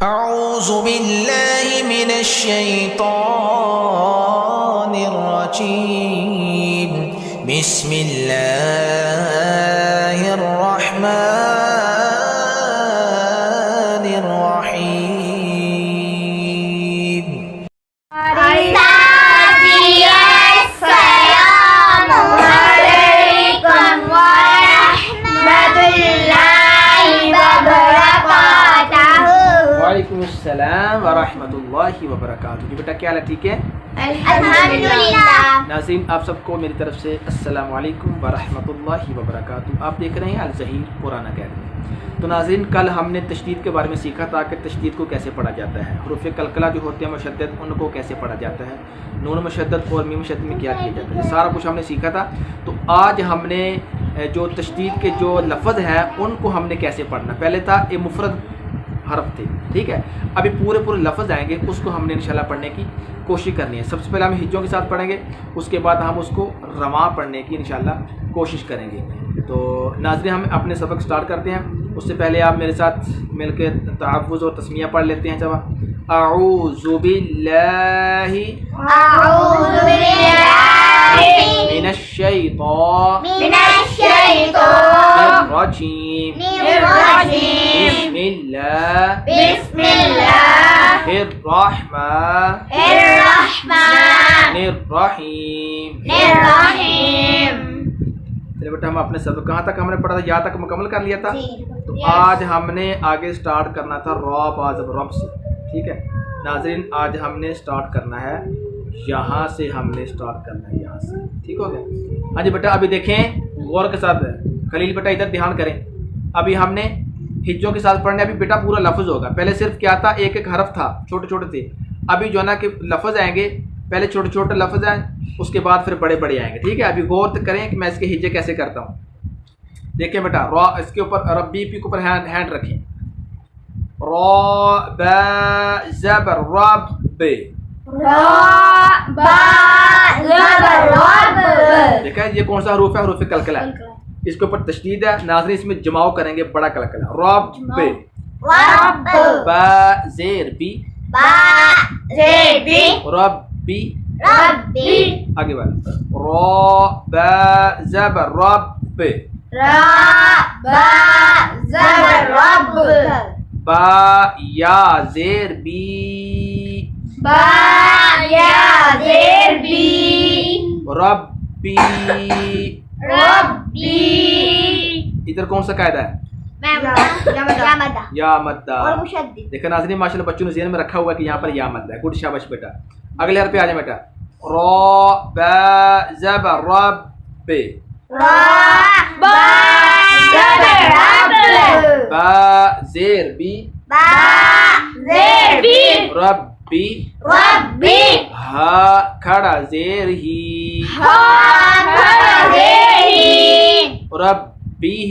أعوذ بالله من الشيطان الرجيم بسم الله الرحمن الرحيم السلام عليكم ورحمة الله وبركاته. وعلیکم السلام ورحمۃ اللہ وبرکاتہ. جی بیٹا کیا حال ہے؟ ٹھیک ہے الحمدللہ. ناظرین، آپ سب کو میری طرف سے السلام علیکم ورحمۃ اللہ وبرکاتہ. آپ دیکھ رہے ہیں الظہیر قرآن اکیڈمی. تو ناظرین، کل ہم نے تشدید کے بارے میں سیکھا تھا کہ تشدید کو کیسے پڑھا جاتا ہے، حروف قلقلہ جو ہوتے ہیں مشدد ان کو کیسے پڑھا جاتا ہے، نون مشدد اور میم مشدد میں کیا کیا جاتا ہے، سارا کچھ ہم نے سیکھا تھا. تو آج ہم نے جو تشدید کے جو لفظ ہیں ان کو ہم نے کیسے پڑھنا. پہلے تھا یہ مفرد حرف تھے، ٹھیک ہے. ابھی پورے لفظ آئیں گے، اس کو ہم نے انشاءاللہ پڑھنے کی کوشش کرنی ہے. سب سے پہلے ہم ہجوں کے ساتھ پڑھیں گے، اس کے بعد ہم اس کو رواں پڑھنے کی انشاءاللہ کوشش کریں گے. تو ناظرین، ہم اپنے سبق سٹارٹ کرتے ہیں. اس سے پہلے آپ میرے ساتھ مل کے تحفظ اور تسمیہ پڑھ لیتے ہیں. جواب اعوذ باللہ من الشیطان الرجیم بسم اللہ الرحمن الرحیم. چلے بیٹا، ہم اپنے سبق کہاں تک ہم نے پڑھا تھا؟ یہاں تک مکمل کر لیا تھا. تو آج ہم نے آگے سٹارٹ کرنا تھا را بازب رب سے، ٹھیک ہے ناظرین. آج ہم نے سٹارٹ کرنا ہے یہاں سے، ہم نے سٹارٹ کرنا ہے یہاں سے، ٹھیک ہو گیا. ہاں جی بیٹا، ابھی دیکھیں غور کے ساتھ. خلیل بیٹا ادھر دھیان کریں. ابھی ہم نے ہجوں کے ساتھ پڑھنے. ابھی بیٹا پورا لفظ ہوگا. پہلے صرف کیا تھا، ایک ایک حرف تھا، چھوٹے چھوٹے تھے. ابھی جو ہے نا کہ لفظ آئیں گے، پہلے چھوٹے چھوٹے لفظ آئیں، اس کے بعد پھر بڑے بڑے آئیں گے، ٹھیک ہے. ابھی غور کریں کہ میں اس کے ہجے کیسے کرتا ہوں. دیکھیں بیٹا، را اس کے اوپر ربی پی کے اوپر ہینڈ رکھیں. را با زبر رب. دیکھیں یہ کون سا حروف ہے؟ حروف قلقلہ. اس کے اوپر تشدید ہے ناظرین. اس میں جماؤ کریں گے بڑا قلقلہ. رب با زیر بی ربی. آگے بڑھ. را با زبر رب. با یا زیر بی ربی. ادھر کون سا قاعدہ ہے؟ یا مدہ. دیکھیں ناظرین، ماشاءاللہ بچوں نے ذہن میں رکھا ہوا ہے کہ یہاں پر یا مدہ ہے. گڈ، شاباش بیٹا. اگلے حرف پہ آ جائیں بیٹا. را با زبر رب. با زیر بی ربی. ہا کھڑا زیر ہی ربی.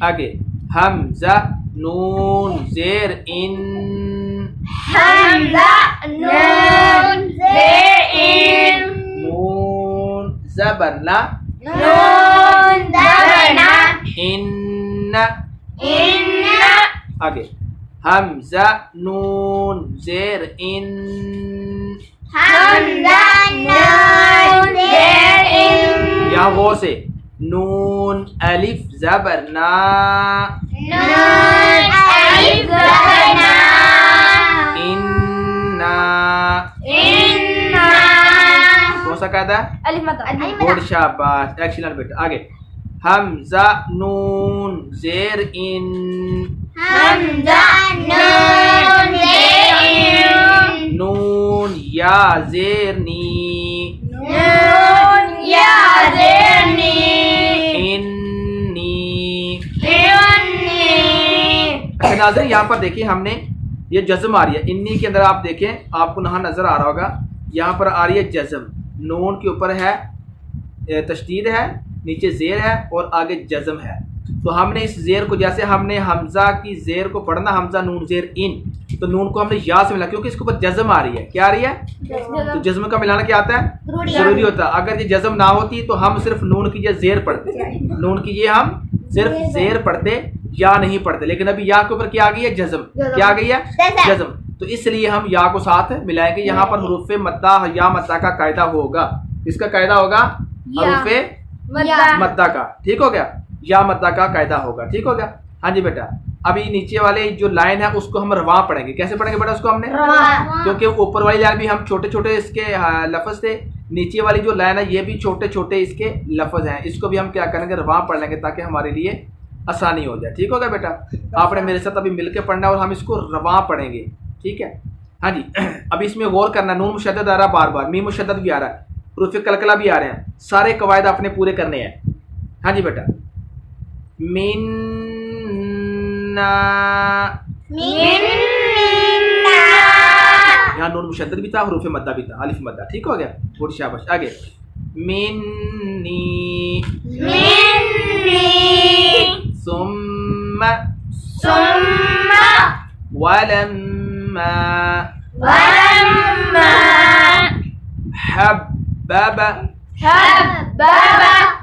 آگے حمزہ نون زیر ان نون زبر نا ان. آگے حمزہ نون زیر ان یہاں وہ سے. نون الف زبر نا کون سا قاعدہ؟ گڈ، شاباش، ایکسیلنٹ بیٹا. آگے حمزہ نون زیر ان نون یا زیر نی انی. اچھا ناظرین، یہاں پر دیکھیں ہم نے یہ جزم آ رہی ہے. انی کے اندر آپ دیکھیں، آپ کو یہاں نظر آ رہا ہوگا، یہاں پر آ رہی ہے جزم. نون کے اوپر ہے تشدید ہے، نیچے زیر ہے اور آگے جزم ہے. تو ہم نے اس زیر کو، جیسے ہم نے حمزہ کی زیر کو پڑھنا حمزہ نون زیر ان، تو نون کو ہم نے یا سے ملا کیونکہ اس کے اوپر جزم آ رہی ہے. کیا آ رہی ہے؟ تو جزم کا ملانا کیا آتا ہے؟ ضروری ہوتا ہے. اگر یہ جزم نہ ہوتی تو ہم صرف نون کی یہ زیر پڑھتے، نون کی یہ ہم صرف زیر پڑھتے یا نہیں پڑھتے، لیکن ابھی یا کے اوپر کیا آ گئی ہے؟ جزم. کیا آ گئی ہے؟ جزم. تو اس لیے ہم یا کو ساتھ ملائیں گے. یہاں پر حروف مدہ یا مدہ کا قاعدہ ہوگا. اس کا قاعدہ ہوگا حروف مدہ کا. ٹھیک ہو گیا؟ یا مدہ کا قاعدہ ہوگا. ٹھیک ہو گیا؟ ہاں جی بیٹا. ابھی نیچے والے جو لائن ہے اس کو ہم رواں پڑھیں گے. کیسے پڑھیں گے بیٹا اس کو ہم نے؟ کیونکہ اوپر والی لائن بھی ہم چھوٹے چھوٹے اس کے لفظ تھے، نیچے والی جو لائن ہے یہ بھی چھوٹے چھوٹے اس کے لفظ ہیں. اس کو بھی ہم کیا کریں گے؟ رواں پڑھ لیں گے تاکہ ہمارے لیے آسانی ہو جائے. ٹھیک ہو گیا بیٹا؟ آپ نے میرے ساتھ ابھی مل کے پڑھنا ہے اور ہم اس کو رواں پڑھیں گے. ٹھیک ہے؟ ہاں جی. ابھی اس میں غور کرنا. نون مشدد آ رہا ہے بار بار، میم مشدد بھی آ رہا ہے، حروف قلقلہ بھی آ رہے ہیں. سارے قواعد آپ نے پورے کرنے ہیں. ہاں جی بیٹا. یہاں نون مشدد بھی تھا، حروف مدہ بھی تھا، الف مدہ. ٹھیک ہو گیا؟ گڈ شاباش. آگے منی ثم ولما حبب.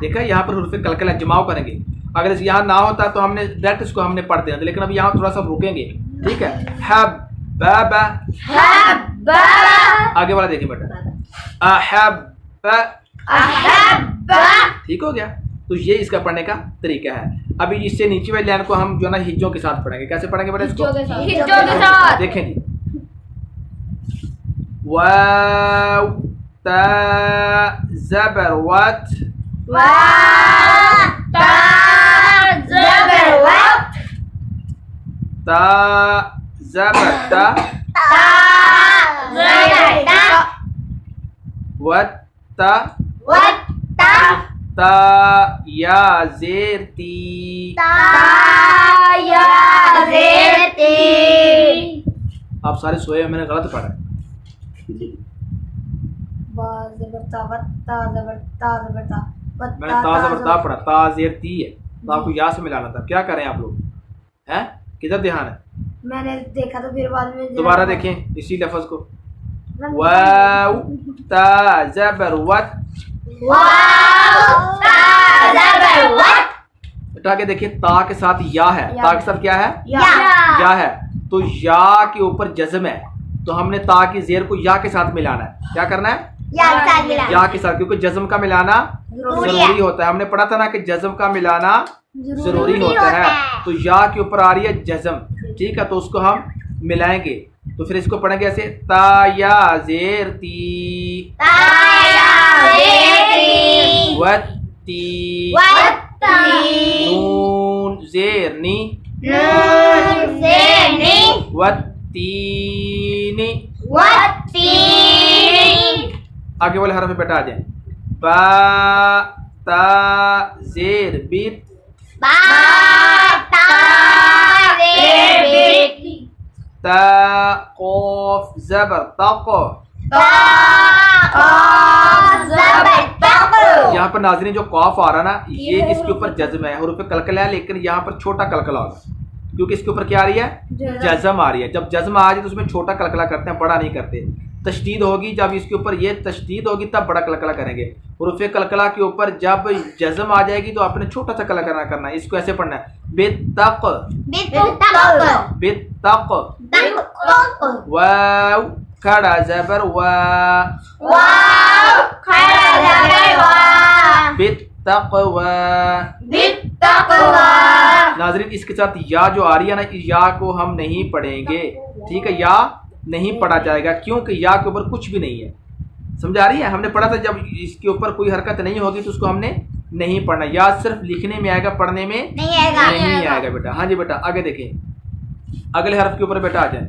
دیکھا یہاں پر حروف قلقلہ جماؤ کریں گے. اگر اس یہاں نہ ہوتا تو ہم نے ڈائریکٹ اس کو ہم نے پڑھ دیا تھا، لیکن اب یہاں تھوڑا سا رکیں گے. ٹھیک ہے؟ حبب. آگے والا دیکھیں بیٹا. احب. ٹھیک ہو گیا؟ تو یہ اس کا پڑھنے کا طریقہ ہے. ابھی اس سے نیچے والی لائن کو ہم جو ہے نا ہجوں کے ساتھ پڑھیں گے. کیسے پڑھیں گے بیٹا اس کو؟ دیکھیں جی. واو تا زبر وت. تا زبر تا. وت تا. تا یا زیر تی. آپ سارے سوئے ہیں، میں نے غلط پڑھا ہے. میں نے تا زبر تا پڑھا، تا زیر تی ہے. تا کو یا سے ملانا تھا. کیا کریں آپ لوگ ہیں؟ کدھر دھیان ہے؟ میں نے دیکھا تو پھر بعد میں دوبارہ دیکھیں اسی لفظ کو. واو تا زبر وت. اٹھا کے دیکھیں تا کے ساتھ یا ہے. تا کے ساتھ کیا ہے؟ یا ہے. تو یا کے اوپر جزم ہے، تو ہم نے تا کی زیر کو یا کے ساتھ ملانا ہے. کیا کرنا ہے؟ یا کے ساتھ، کیونکہ جزم کا ملانا ضروری ہوتا ہے. ہم نے پڑھا تھا نا کہ جزم کا ملانا ضروری ہوتا ہے. تو یا کے اوپر آ رہی ہے جزم. ٹھیک ہے؟ تو اس کو ہم ملائیں گے. تو پھر اس کو پڑھیں گے ایسے. تا یا زیر تی. وتی. نون زیر نی. وتینی. آگے والے حرف بیٹا آ جائیں. با تا زیر بیت. تا قاف زبر تق. یہاں پر ناظرین جو قاف آ رہا نا یہ اس کے اوپر جزم ہے، حروف قلقلہ ہے، لیکن یہاں پر چھوٹا قلقلہ ہوگا کیونکہ اس کے اوپر کیا آ رہی ہے؟ جزم آ رہی ہے. جب جزم آ جائے تو اس میں چھوٹا قلقلہ کرتے ہیں، بڑا نہیں کرتے. تشدید ہوگی جب اس کے اوپر یہ تشدید ہوگی تب بڑا قلقلہ کریں گے. حروف قلقلہ کے اوپر جب جزم آ جائے گی تو آپ نے چھوٹا سا قلقلہ کرنا ہے. اس کو ایسے پڑھنا ہے. بالتق. بالتق. واو کھڑا زبر وا. بالتقوی. ناظرین اس کے ساتھ یا جو آ رہی ہے نا، یا کو ہم نہیں پڑھیں گے. ٹھیک ہے؟ یا نہیں پڑھا جائے گا کیونکہ یا کے اوپر کچھ بھی نہیں ہے. سمجھ آ رہی ہے؟ ہم نے پڑھا تھا جب اس کے اوپر کوئی حرکت نہیں ہوگی تو اس کو ہم نے نہیں پڑھنا. یا صرف لکھنے میں آئے گا، پڑھنے میں نہیں آئے گا بیٹا. ہاں جی بیٹا آگے دیکھیں. اگلے حرف کے اوپر بیٹا آ جائیں.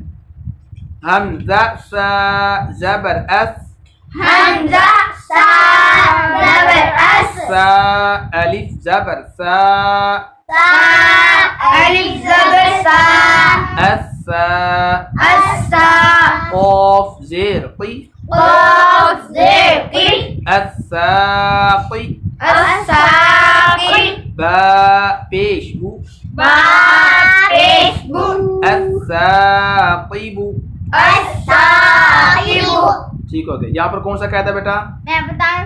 حمزہ سا زبر اس. سا الف زبر سا. السا. قاف زیر قی. الساقی. با پیش بو. الساقب. ٹھیک ہو گیا. یہاں پر کون سا قاعدہ بیٹا؟ میں بتاؤں.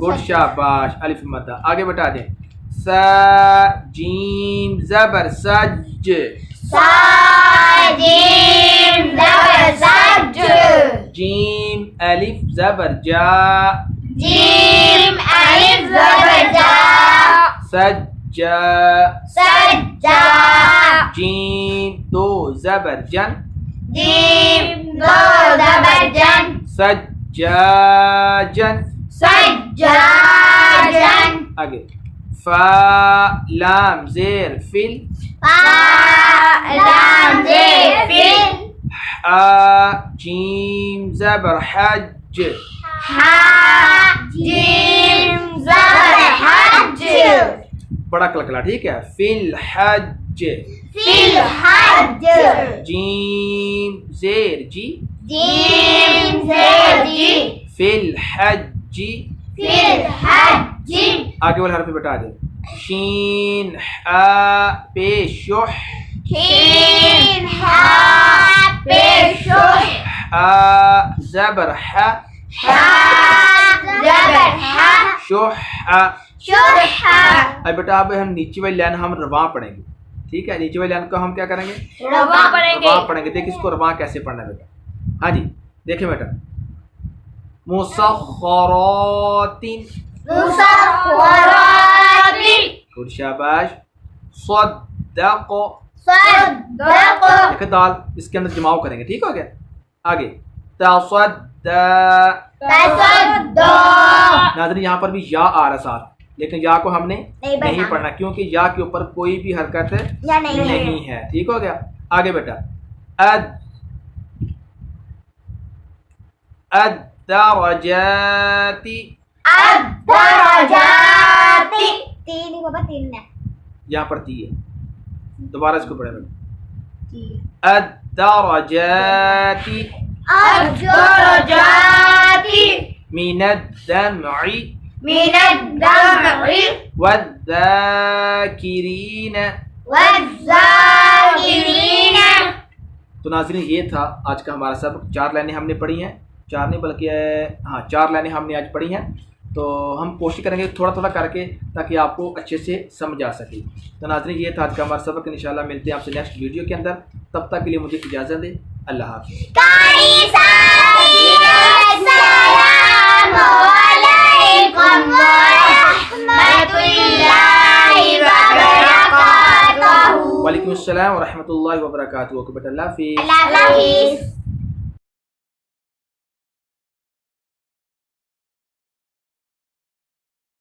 گڈ شاباش. الف مدہ. آگے بیٹا آ جائیں. سا جیم زبر سج جیم زبر سج جیم الف زبر جا جیم الف زبر جا سجا سجا جیم دو زبر جن جیم دو زبر جن سجاجن سجاجن آگے فا لام زیر فل لام زیر فل حا جیم زبر حج جیم زبر حج بڑا کلکلا ٹھیک ہے فی الحج فی الحج جیم زیر جی جیم زیر جی فی الحج فی الحج آگے والے حرف بتا دے شین حا پیشح شین حا پیشح حا زبر حا حا زبر حا شح شح اب بیٹا اب ہم نیچے والی لائن ہم رواں پڑھیں گے ٹھیک ہے نیچے والی لائن کو ہم کیا کریں گے رواں پڑھیں گے رواں پڑھیں گے دیکھ اس کو رواں کیسے پڑھنا ہے بیٹا ہاں جی دیکھیں بیٹا مسخرات مسخرات گڈ شاباش صدق صدق دیکھیں دال اس کے اندر جماؤ کریں گے ٹھیک ہو گیا آگے تصدق تصدق ناظرین یہاں پر بھی یا آ رہا ساتھ لیکن یا کو ہم نے نہیں پڑھنا کیونکہ یا کے اوپر کوئی بھی حرکت نہیں ہے ٹھیک ہو گیا آگے بیٹا الدرجات الدرجات تین ہی بابا تین ہے یہاں پر تی ہے دوبارہ اس کو پڑھیں بیٹا الدرجات الدرجات من الدمع من الدمع والذاکرین والذاکرین تو ناظرین یہ تھا آج کا ہمارا سبق 4 لائنیں ہم نے پڑھی ہیں 4 نہیں بلکہ ہاں 4 لائنیں ہم نے آج پڑھی ہیں تو ہم کوشش کریں گے تھوڑا تھوڑا کر کے تاکہ آپ کو اچھے سے سمجھ آ سکے تو ناظرین یہ تھا آج کا ہمارا سبق انشاءاللہ ملتے ہیں آپ سے نیکسٹ ویڈیو کے اندر تب تک کے لیے مجھے اجازت دیں اللہ حافظ السلام علیکم ورحمۃ اللہ وبرکاتہ وعلیکم السلام ورحمۃ اللہ وبرکاتہ اوکے بیٹا اللہ حافظ اللہ حافظ